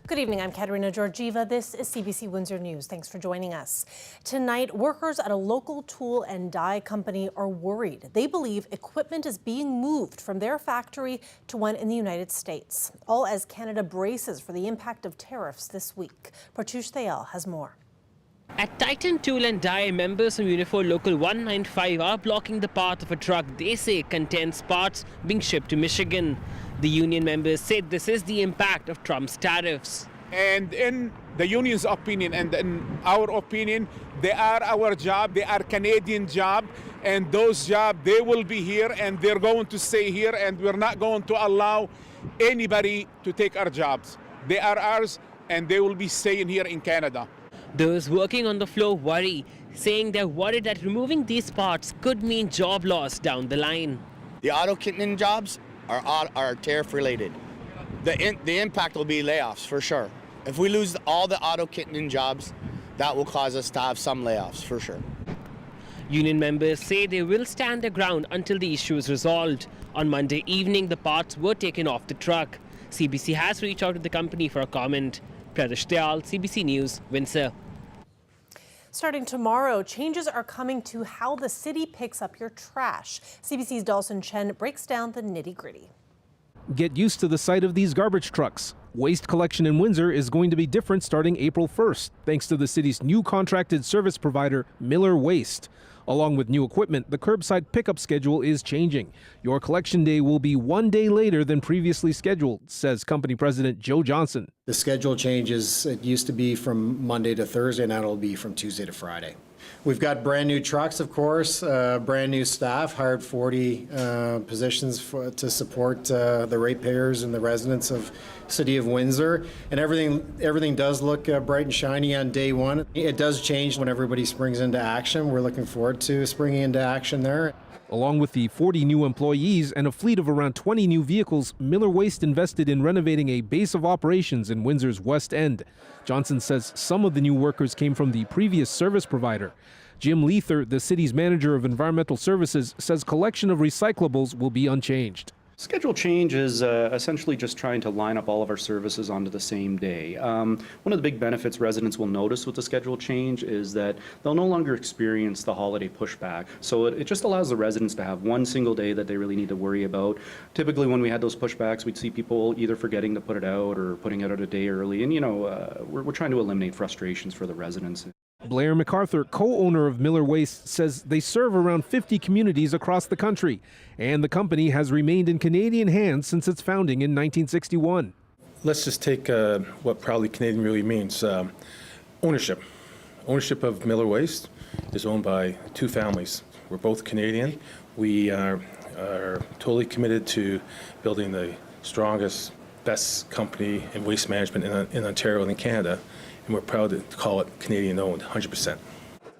Good evening, I'm Katerina Georgieva. This is CBC Windsor News. Thanks for joining us. Tonight, workers at a local tool and die company are worried. They believe equipment is being moved from their factory to one in the United States, all as Canada braces for the impact of tariffs this week. Pratush Thayal has more. At Titan Tool and Die, members from Unifor Local 195 are blocking the path of a truck they say contains parts being shipped to Michigan. The union members said this is the impact of Trump's tariffs. And in the union's opinion and in our opinion, they are our job, they are Canadian job, and those jobs, they will be here and they're going to stay here, and we're not going to allow anybody to take our jobs. They are ours and they will be staying here in Canada. Those working on the floor worry, saying they're worried that removing these parts could mean job loss down the line. The auto kitting jobs are tariff related. The impact will be layoffs for sure. If we lose all the auto kitting jobs, that will cause us to have some layoffs for sure. Union members say they will stand their ground until the issue is resolved. On Monday evening, the parts were taken off the truck. CBC has reached out to the company for a comment. Pratush Thayal, CBC News, Windsor. Starting tomorrow, changes are coming to how the city picks up your trash. CBC's Dawson Chen breaks down the nitty-gritty. Get used to the sight of these garbage trucks. Waste collection in Windsor is going to be different starting April 1st, thanks to the city's new contracted service provider, Miller Waste. Along with new equipment, the curbside pickup schedule is changing. Your collection day will be 1 day later than previously scheduled, says company president Joe Johnson. The schedule changes. It used to be from Monday to Thursday, now it'll be from Tuesday to Friday. We've got brand new trucks, of course, brand new staff, hired 40 positions to support the ratepayers and the residents of City of Windsor. And everything does look bright and shiny on day one. It does change when everybody springs into action. We're looking forward to springing into action there. Along with the 40 new employees and a fleet of around 20 new vehicles, Miller Waste invested in renovating a base of operations in Windsor's West End. Johnson says some of the new workers came from the previous service provider. Jim Leather, the city's manager of environmental services, says collection of recyclables will be unchanged. Schedule change is essentially just trying to line up all of our services onto the same day. One of the big benefits residents will notice with the schedule change is that they'll no longer experience the holiday pushback. So it just allows the residents to have one single day that they really need to worry about. Typically when we had those pushbacks, we'd see people either forgetting to put it out or putting it out a day early. And we're trying to eliminate frustrations for the residents. Blair MacArthur, co-owner of Miller Waste, says they serve around 50 communities across the country, and the company has remained in Canadian hands since its founding in 1961. Let's just take what proudly Canadian really means. Ownership. Ownership of Miller Waste is owned by two families. We're both Canadian. We are totally committed to building the strongest, best company in waste management in Ontario and in Canada. And we're proud to call it Canadian-owned, 100%.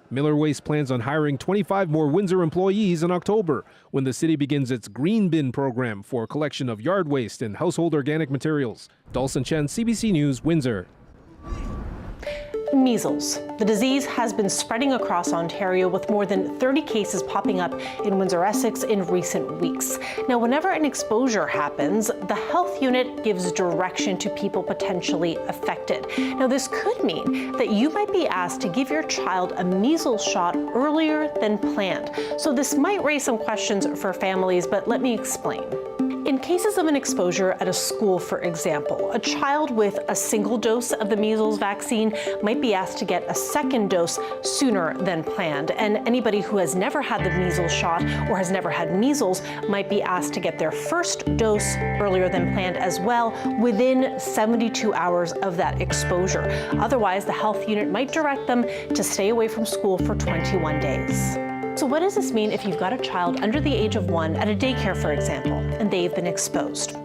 Miller Waste plans on hiring 25 more Windsor employees in October when the city begins its Green Bin program for collection of yard waste and household organic materials. Dawson Chen, CBC News, Windsor. Measles. The disease has been spreading across Ontario with more than 30 cases popping up in Windsor, Essex in recent weeks. Now, whenever an exposure happens, the health unit gives direction to people potentially affected. Now, this could mean that you might be asked to give your child a measles shot earlier than planned. So this might raise some questions for families, but let me explain. In cases of an exposure at a school, for example, a child with a single dose of the measles vaccine might be asked to get a second dose sooner than planned. And anybody who has never had the measles shot or has never had measles might be asked to get their first dose earlier than planned as well, within 72 hours of that exposure. Otherwise, the health unit might direct them to stay away from school for 21 days. So what does this mean if you've got a child under the age of 1 at a daycare, for example, and they've been exposed?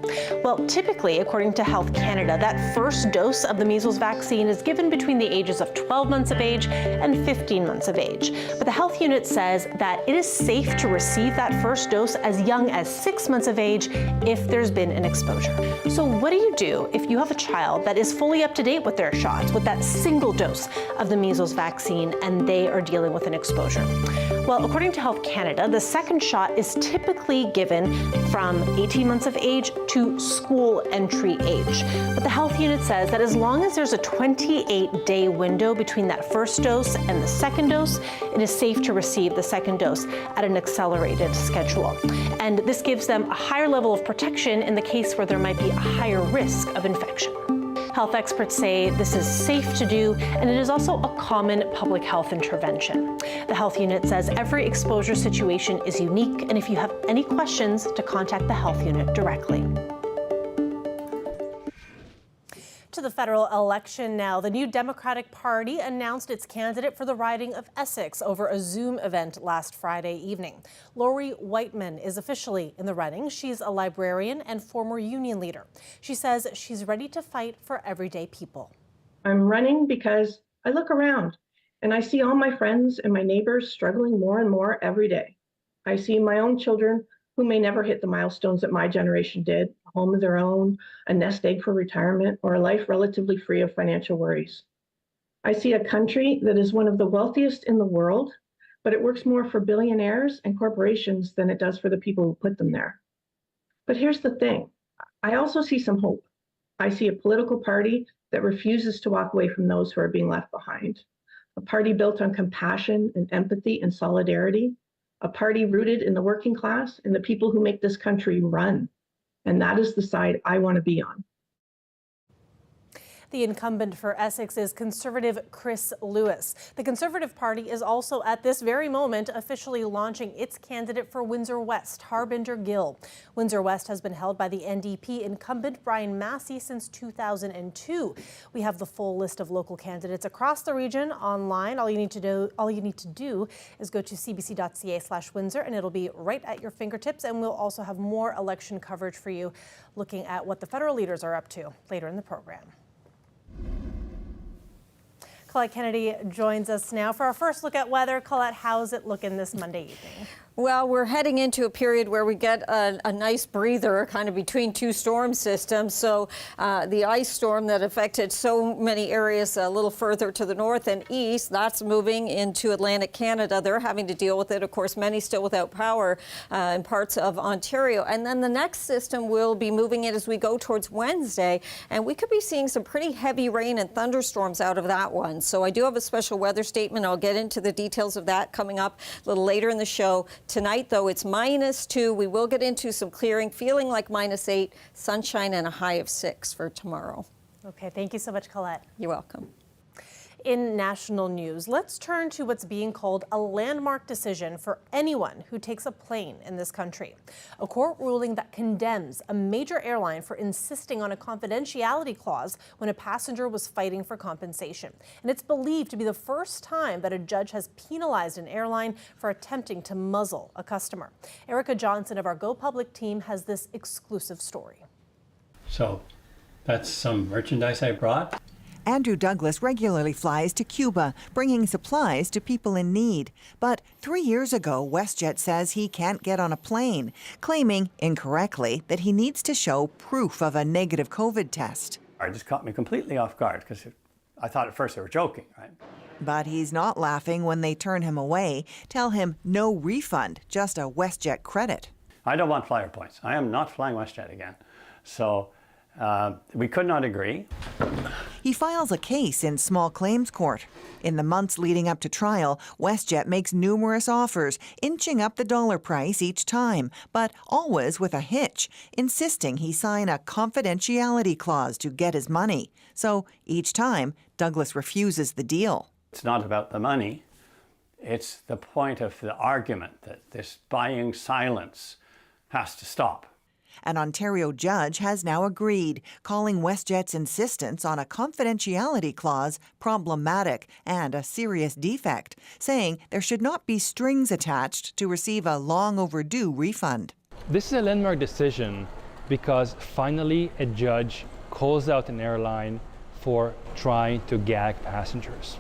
Well, typically, according to Health Canada, that first dose of the measles vaccine is given between the ages of 12 months of age and 15 months of age. But the health unit says that it is safe to receive that first dose as young as 6 months of age if there's been an exposure. So what do you do if you have a child that is fully up to date with their shots, with that single dose of the measles vaccine, and they are dealing with an exposure? Well, according to Health Canada, the second shot is typically given from 18 months of age to school entry age. But the health unit says that as long as there's a 28-day window between that first dose and the second dose, it is safe to receive the second dose at an accelerated schedule. And this gives them a higher level of protection in the case where there might be a higher risk of infection. Health experts say this is safe to do, and it is also a common public health intervention. The health unit says every exposure situation is unique, and if you have any questions, to contact the health unit directly. To the federal election now. The new Democratic Party announced its candidate for the riding of Essex over a Zoom event last Friday evening. Lori Whiteman is officially in the running. She's a librarian and former union leader. She says she's ready to fight for everyday people. I'm running because I look around and I see all my friends and my neighbors struggling more and more every day. I see my own children who may never hit the milestones that my generation did, a home of their own, a nest egg for retirement, or a life relatively free of financial worries. I see a country that is one of the wealthiest in the world, but it works more for billionaires and corporations than it does for the people who put them there. But here's the thing, I also see some hope. I see a political party that refuses to walk away from those who are being left behind, a party built on compassion and empathy and solidarity, a party rooted in the working class and the people who make this country run. And that is the side I want to be on. The incumbent for Essex is Conservative Chris Lewis. The Conservative Party is also at this very moment officially launching its candidate for Windsor West, Harbinder Gill. Windsor West has been held by the NDP incumbent Brian Massey since 2002. We have the full list of local candidates across the region online. All you need to do is go to cbc.ca/Windsor and it'll be right at your fingertips. And we'll also have more election coverage for you, looking at what the federal leaders are up to later in the program. Colette Kennedy joins us now for our first look at weather. Colette, how's it looking this Monday evening? Well, we're heading into a period where we get a nice breather kind of between two storm systems. So the ice storm that affected so many areas a little further to the north and east, that's moving into Atlantic Canada. They're having to deal with it. Of course, many still without power in parts of Ontario. And then the next system will be moving in as we go towards Wednesday. And we could be seeing some pretty heavy rain and thunderstorms out of that one. So I do have a special weather statement. I'll get into the details of that coming up a little later in the show. Tonight, though, it's -2. We will get into some clearing, feeling like -8, sunshine and a high of 6 for tomorrow. Okay, thank you so much, Colette. You're welcome. In national news, let's turn to what's being called a landmark decision for anyone who takes a plane in this country. A court ruling that condemns a major airline for insisting on a confidentiality clause when a passenger was fighting for compensation. And it's believed to be the first time that a judge has penalized an airline for attempting to muzzle a customer. Erica Johnson of our Go Public team has this exclusive story. So that's some merchandise I brought. Andrew Douglas regularly flies to Cuba, bringing supplies to people in need. But 3 years ago, WestJet says he can't get on a plane, claiming, incorrectly, that he needs to show proof of a negative COVID test. It just caught me completely off guard because I thought at first they were joking, right? But he's not laughing when they turn him away, tell him no refund, just a WestJet credit. I don't want flyer points. I am not flying WestJet again. So we could not agree. He files a case in small claims court. In the months leading up to trial, WestJet makes numerous offers, inching up the dollar price each time, but always with a hitch, insisting he sign a confidentiality clause to get his money. So each time, Douglas refuses the deal. It's not about the money. It's the point of the argument that this buying silence has to stop. An Ontario judge has now agreed, calling WestJet's insistence on a confidentiality clause problematic and a serious defect, saying there should not be strings attached to receive a long overdue refund. This is a landmark decision because finally a judge calls out an airline for trying to gag passengers.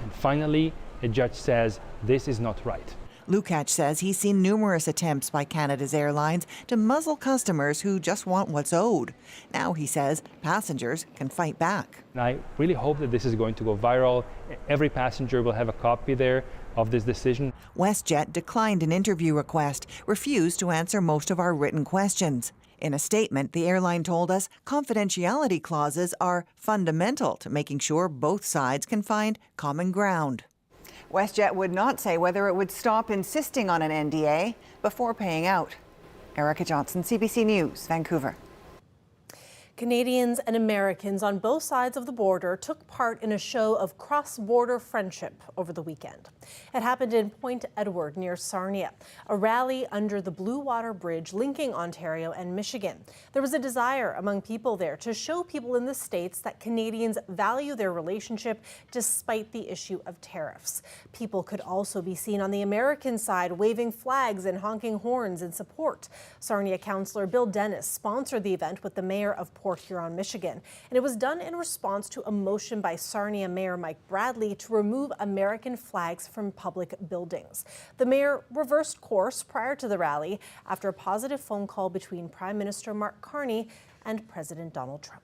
And finally, a judge says this is not right. Lukács says he's seen numerous attempts by Canada's airlines to muzzle customers who just want what's owed. Now, he says, passengers can fight back. And I really hope that this is going to go viral. Every passenger will have a copy there of this decision. WestJet declined an interview request, refused to answer most of our written questions. In a statement, the airline told us confidentiality clauses are fundamental to making sure both sides can find common ground. WestJet would not say whether it would stop insisting on an NDA before paying out. Erica Johnson, CBC News, Vancouver. Canadians and Americans on both sides of the border took part in a show of cross-border friendship over the weekend. It happened in Point Edward near Sarnia, a rally under the Blue Water Bridge linking Ontario and Michigan. There was a desire among people there to show people in the States that Canadians value their relationship despite the issue of tariffs. People could also be seen on the American side waving flags and honking horns in support. Sarnia Councillor Bill Dennis sponsored the event with the Mayor of Port Huron, Michigan, and it was done in response to a motion by Sarnia Mayor Mike Bradley to remove American flags from public buildings. The mayor reversed course prior to the rally after a positive phone call between Prime Minister Mark Carney and President Donald Trump.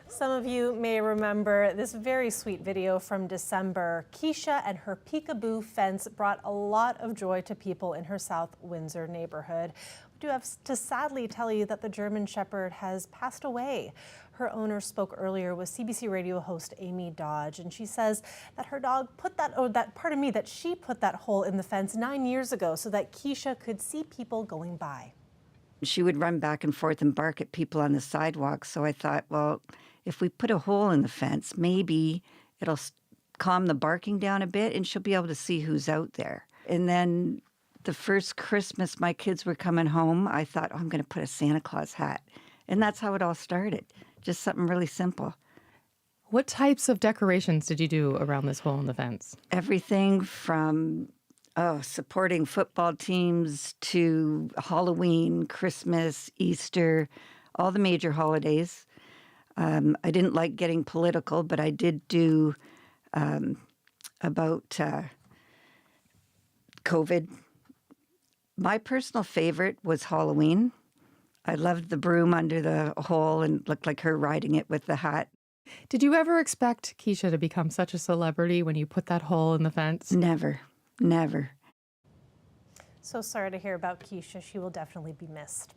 Some of you may remember this very sweet video from December. Keisha and her peekaboo fence brought a lot of joy to people in her South Windsor neighborhood. We do have to sadly tell you that the German Shepherd has passed away. Her owner spoke earlier with CBC radio host Amy Dodge, and she says that her dog put that she put that hole in the fence 9 years ago so that Keisha could see people going by. She would run back and forth and bark at people on the sidewalk, so I thought, well, if we put a hole in the fence, maybe it'll calm the barking down a bit and she'll be able to see who's out there. And then the first Christmas my kids were coming home, I thought, oh, I'm going to put a Santa Claus hat. And that's how it all started. Just something really simple. What types of decorations did you do around this hole in the fence? Everything from supporting football teams to Halloween, Christmas, Easter, all the major holidays. I didn't like getting political, but I did do about COVID. My personal favorite was Halloween. I loved the broom under the hole and looked like her riding it with the hat. Did you ever expect Keisha to become such a celebrity when you put that hole in the fence? Never, never. So sorry to hear about Keisha. She will definitely be missed.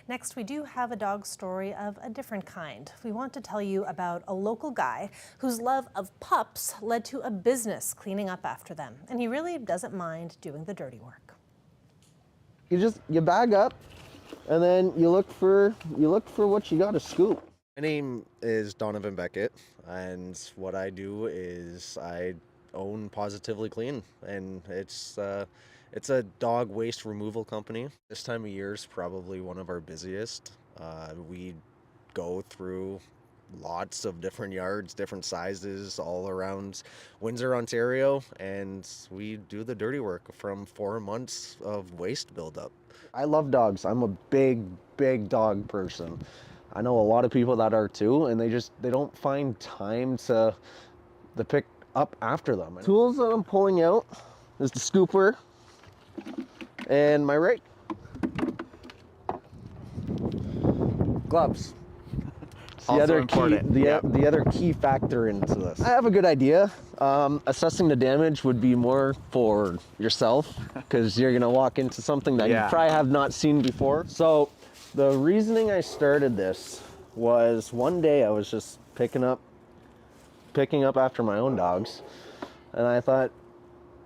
Next, we do have a dog story of a different kind. We want to tell you about a local guy whose love of pups led to a business cleaning up after them, and he really doesn't mind doing the dirty work. You bag up, and then you look for what you got to scoop. My name is Donovan Beckett, and what I do is I own Positively Clean, and it's a dog waste removal company. This time of year is probably one of our busiest. We go through lots of different yards, different sizes, all around Windsor, Ontario, and we do the dirty work from 4 months of waste buildup. I love dogs. I'm a big dog person. I know a lot of people that are too, and they don't find time to pick up after them. Tools that I'm pulling out is the scooper and my rake. Gloves. The other key factor into this. I have a good idea. Assessing the damage would be more for yourself because you're gonna walk into something that you probably have not seen before. So the reasoning I started this was one day I was just picking up after my own dogs, and I thought,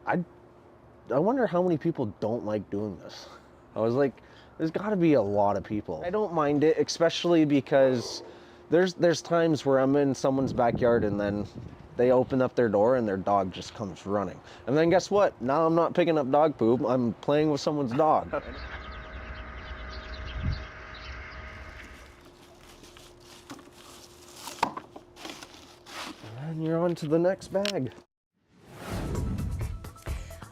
I wonder how many people don't like doing this. I was like, there's got to be a lot of people. I don't mind it, especially because there's times where I'm in someone's backyard and then they open up their door and their dog just comes running. And then guess what? Now I'm not picking up dog poop, I'm playing with someone's dog. And you're on to the next bag.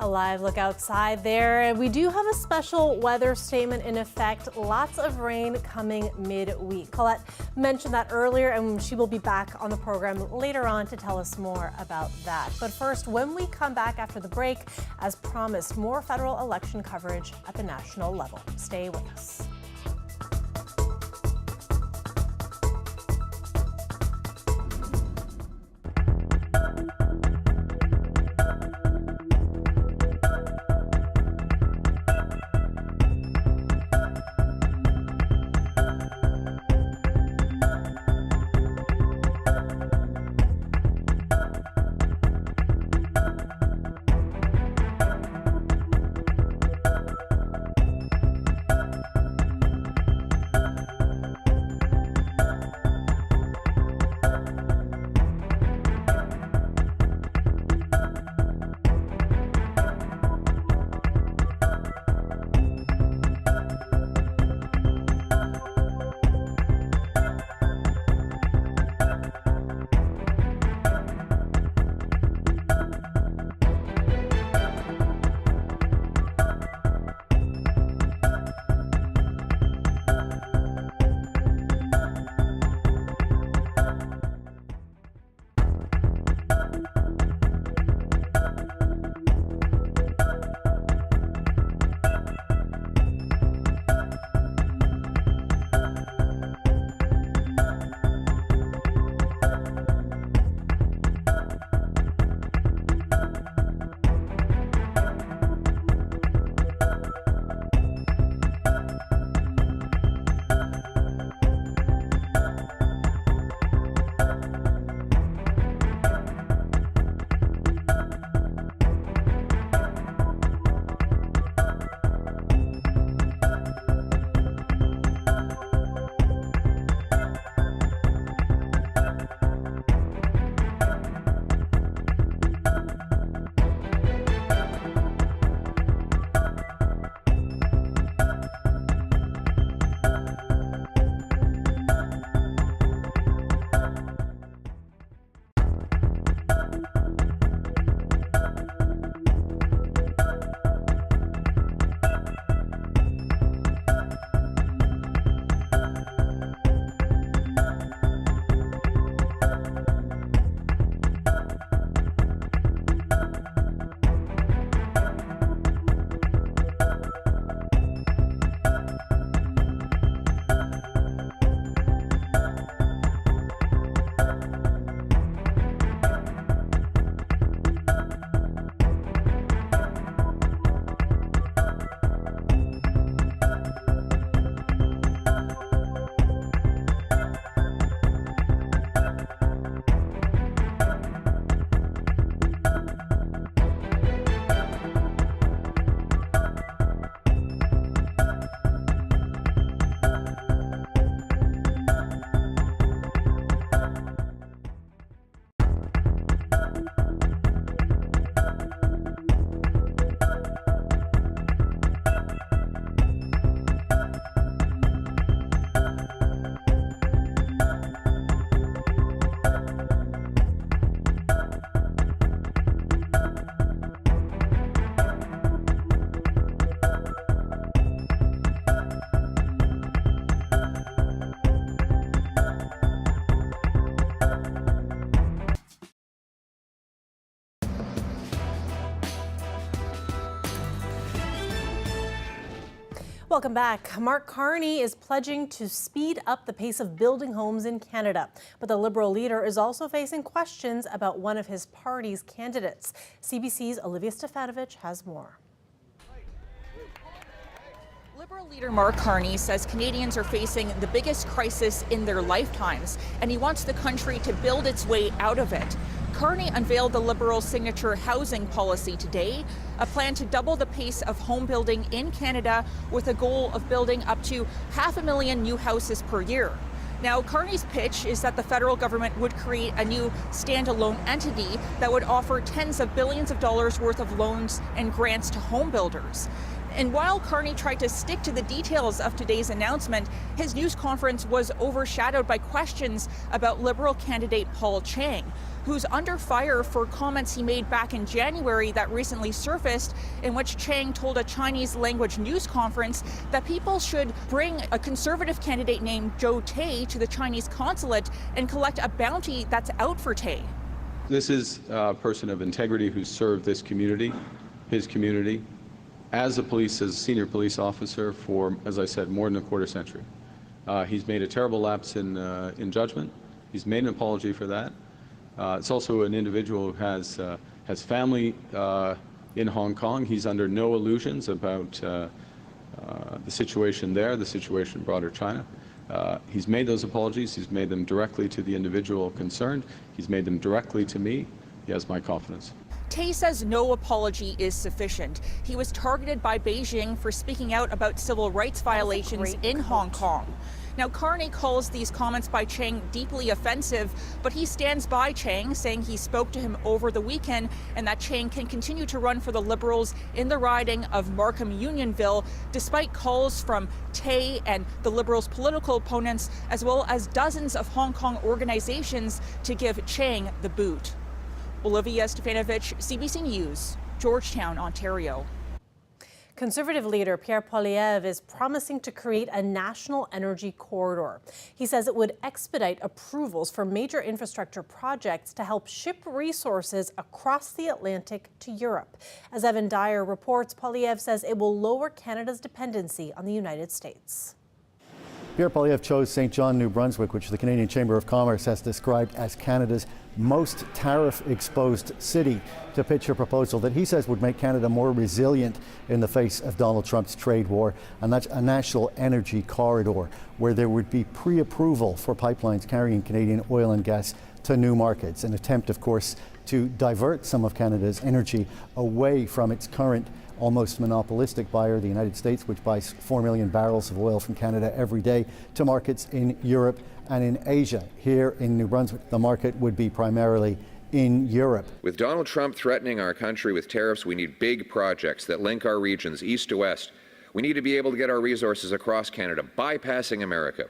A live look outside there, and we do have a special weather statement in effect. Lots of rain coming midweek. Colette mentioned that earlier, and she will be back on the program later on to tell us more about that. But first, when we come back after the break, as promised, more federal election coverage at the national level. Stay with us. Welcome back. Mark Carney is pledging to speed up the pace of building homes in Canada. But the Liberal leader is also facing questions about one of his party's candidates. CBC's Olivia Stefanovic has more. Liberal leader Mark Carney says Canadians are facing the biggest crisis in their lifetimes, and he wants the country to build its way out of it. Carney unveiled the Liberal signature housing policy today, a plan to double the pace of home building in Canada with a goal of building up to 500,000 new houses per year. Now, Carney's pitch is that the federal government would create a new standalone entity that would offer tens of billions of dollars worth of loans and grants to home builders. And while Carney tried to stick to the details of today's announcement, his news conference was overshadowed by questions about Liberal candidate Paul Chang, who's under fire for comments he made back in January that recently surfaced, in which Chang told a Chinese language news conference that people should bring a conservative candidate named Zhou Tai to the Chinese consulate and collect a bounty that's out for Tai. This is a person of integrity who served this community, his community, as a senior police officer for, as I said, more than a quarter century. He's made a terrible lapse in judgment. He's made an apology for that. It's also an individual who has family in Hong Kong. He's under no illusions about the situation there, the situation in broader China. He's made those apologies. He's made them directly to the individual concerned. He's made them directly to me. He has my confidence. Tai says no apology is sufficient. He was targeted by Beijing for speaking out about civil rights violations in Hong Kong. Now, Carney calls these comments by Chang deeply offensive, but he stands by Chang, saying he spoke to him over the weekend and that Chang can continue to run for the Liberals in the riding of Markham-Unionville, despite calls from Tai and the Liberals' political opponents, as well as dozens of Hong Kong organizations to give Chang the boot. Olivia Stefanovich, CBC News, Georgetown, Ontario. Conservative leader Pierre Poilievre is promising to create a national energy corridor. He says it would expedite approvals for major infrastructure projects to help ship resources across the Atlantic to Europe. As Evan Dyer reports, Poilievre says it will lower Canada's dependency on the United States. Pierre Poilievre chose St. John, New Brunswick, which the Canadian Chamber of Commerce has described as Canada's most tariff-exposed city, to pitch a proposal that he says would make Canada more resilient in the face of Donald Trump's trade war, and that's a national energy corridor where there would be pre-approval for pipelines carrying Canadian oil and gas to new markets, an attempt, of course, to divert some of Canada's energy away from its current almost monopolistic buyer, the United States, which buys 4 million barrels of oil from Canada every day, to markets in Europe and in Asia. Here in New Brunswick, the market would be primarily in Europe. With Donald Trump threatening our country with tariffs, we need big projects that link our regions east to west. We need to be able to get our resources across Canada, bypassing America,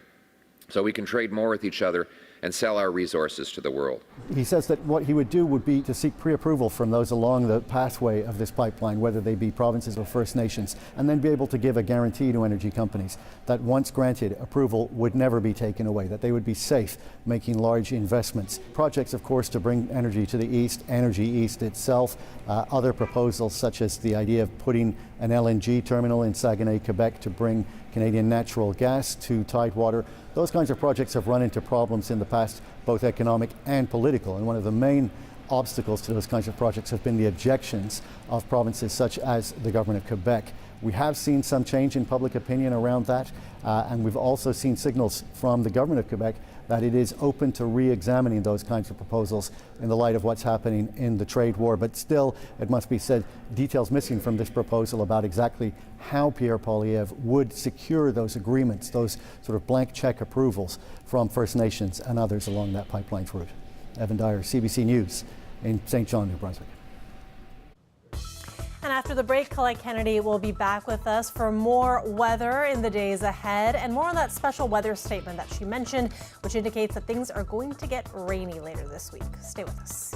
so we can trade more with each other and sell our resources to the world. He says that what he would do would be to seek pre-approval from those along the pathway of this pipeline, whether they be provinces or First Nations, and then be able to give a guarantee to energy companies that once granted, approval would never be taken away, that they would be safe making large investments. Projects, of course, to bring energy to the east, Energy East itself, other proposals such as the idea of putting an LNG terminal in Saguenay, Quebec to bring Canadian natural gas to Tidewater. Those kinds of projects have run into problems in the past, both economic and political, and one of the main obstacles to those kinds of projects have been the objections of provinces such as the government of Quebec. We have seen some change in public opinion around that, and we've also seen signals from the government of Quebec that it is open to re-examining those kinds of proposals in the light of what's happening in the trade war. But still, it must be said, details missing from this proposal about exactly how Pierre Poilievre would secure those agreements, those sort of blank check approvals from First Nations and others along that pipeline's route. Evan Dyer, CBC News in St. John, New Brunswick. And after the break, Colette Kennedy will be back with us for more weather in the days ahead and more on that special weather statement that she mentioned, which indicates that things are going to get rainy later this week. Stay with us.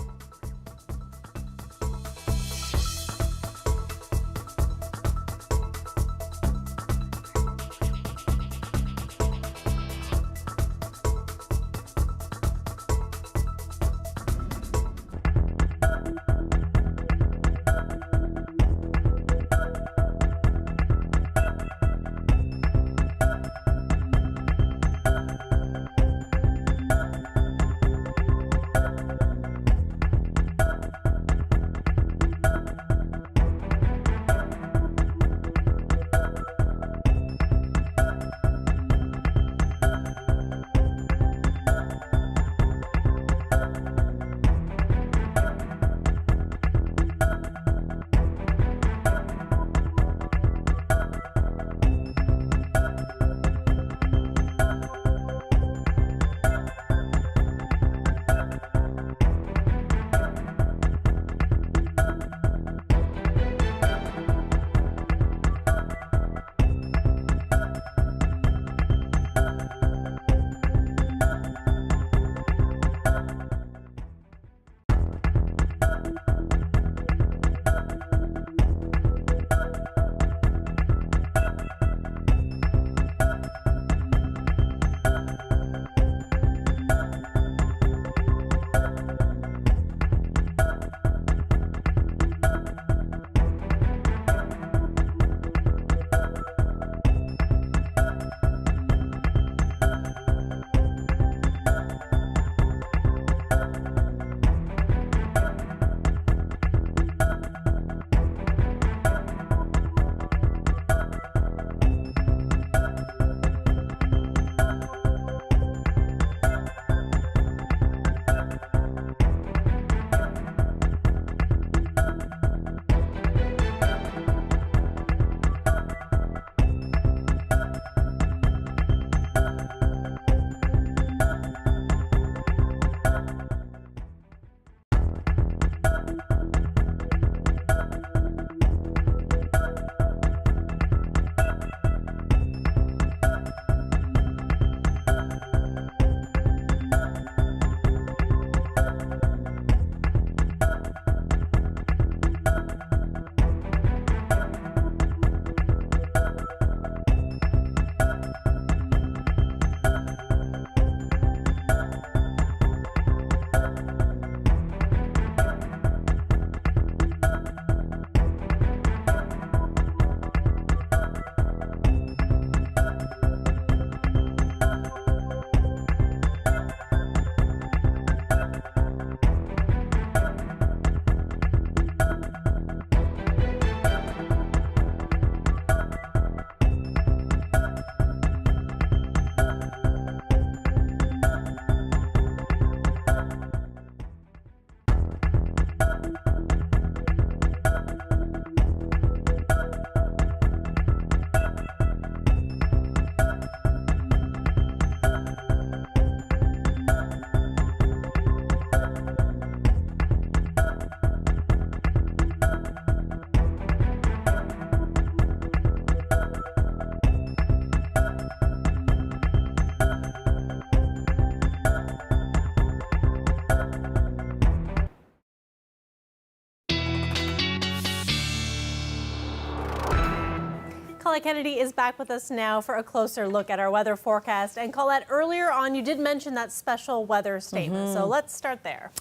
Colette Kennedy is back with us now for a closer look at our weather forecast. And Colette, earlier on, you did mention that special weather statement. So let's start there.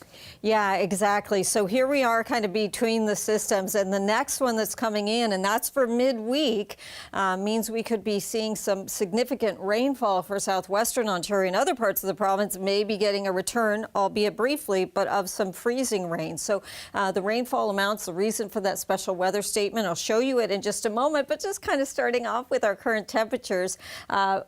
Yeah, exactly. So here we are kind of between the systems, and the next one that's coming in, and that's for midweek, means we could be seeing some significant rainfall for southwestern Ontario and other parts of the province, maybe getting a return, albeit briefly, but of some freezing rain. So the rainfall amounts, the reason for that special weather statement, I'll show you it in just a moment, but just kind of starting off with our current temperatures.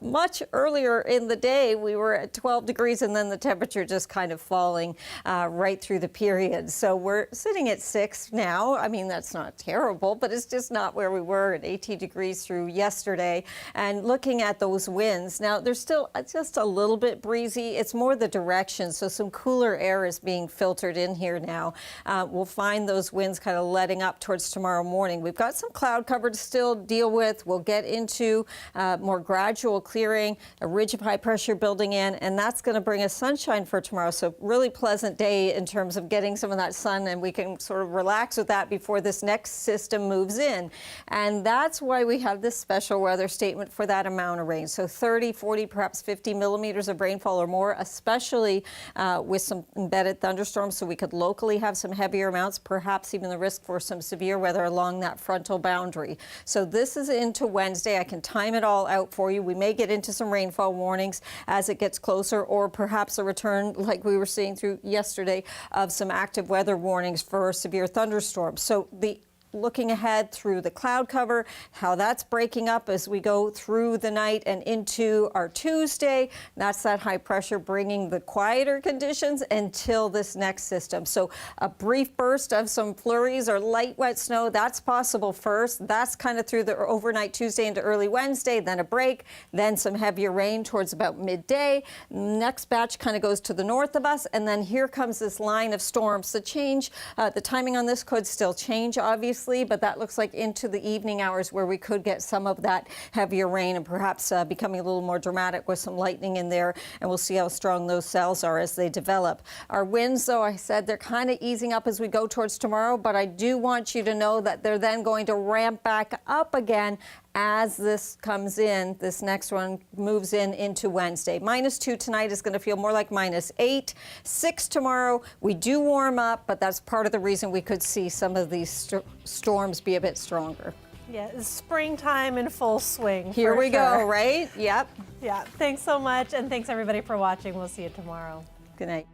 Much earlier in the day, we were at 12 degrees, and then the temperature just kind of falling right through the period. So we're sitting at 6 now. I mean, that's not terrible, but it's just not where we were at 18 degrees through yesterday. And looking at those winds, now they're still just a little bit breezy. It's more the direction, so some cooler air is being filtered in here now. We'll find those winds kind of letting up towards tomorrow morning. We've got some cloud cover to still deal with. We'll get into more gradual clearing, a ridge of high pressure building in, and that's going to bring us sunshine for tomorrow. So really pleasant day in terms of getting some of that sun, and we can sort of relax with that before this next system moves in. And that's why we have this special weather statement for that amount of rain. So 30, 40, perhaps 50 millimeters of rainfall or more, especially with some embedded thunderstorms. So we could locally have some heavier amounts, perhaps even the risk for some severe weather along that frontal boundary. So this is into Wednesday. I can time it all out for you. We may get into some rainfall warnings as it gets closer, or perhaps a return, like we were seeing through yesterday, of some active weather warnings for severe thunderstorms. So looking ahead through the cloud cover, how that's breaking up as we go through the night and into our Tuesday. That's that high pressure bringing the quieter conditions until this next system. So a brief burst of some flurries or light wet snow, that's possible first. That's kind of through the overnight Tuesday into early Wednesday, then a break, then some heavier rain towards about midday. Next batch kind of goes to the north of us, and then here comes this line of storms. The timing on this could still change, obviously, but that looks like into the evening hours where we could get some of that heavier rain and perhaps becoming a little more dramatic with some lightning in there, and we'll see how strong those cells are as they develop. Our winds, though, I said they're kind of easing up as we go towards tomorrow, but I do want you to know that they're then going to ramp back up again as this comes in. This next one moves into Wednesday. -2 tonight is going to feel more like -8. 6 tomorrow. We do warm up, but that's part of the reason we could see some of these storms be a bit stronger. Yeah, it's springtime in full swing. Here we go, right? Yep. Yeah, thanks so much, and thanks everybody for watching. We'll see you tomorrow. Good night.